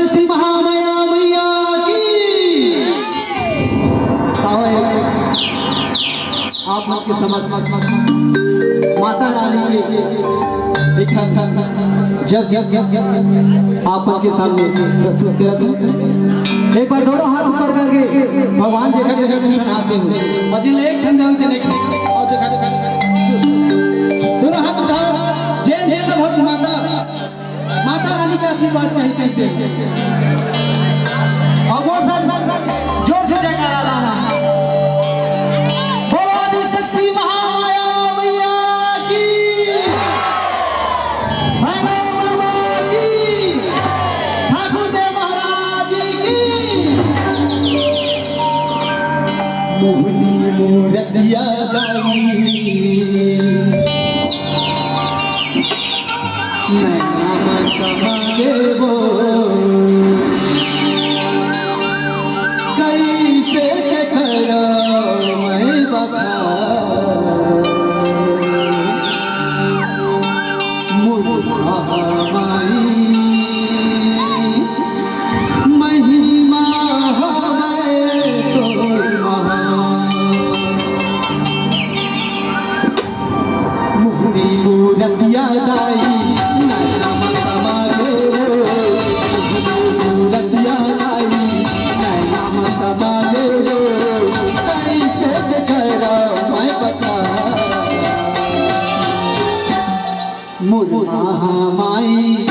शक्ति महामाया मैया की। आप आपके समक्ष माता रानी के आप आपके सामने प्रस्तुत कर। एक बार दोनों हाथ ऊपर करके भगवान जगह जगह में बनाते हुए मजिल एक ठंडे हुए देने और जगह जगह दोनों हाथ उठा जय जय भगवत माता माता रानी का आशीर्वाद चाहिए और वो सब जोर से जयकारा लाना। बोलो आदि शक्ति महामाया मैया की, भैरव बाबा की, ठाकुर देव महाराज की। मोहनी मूर्तिया गाई मैं नाम समागे वो कैसे के करो मैं बता महामाई महिमा हमें तो मोहनी मूर्तिया गाई महामाई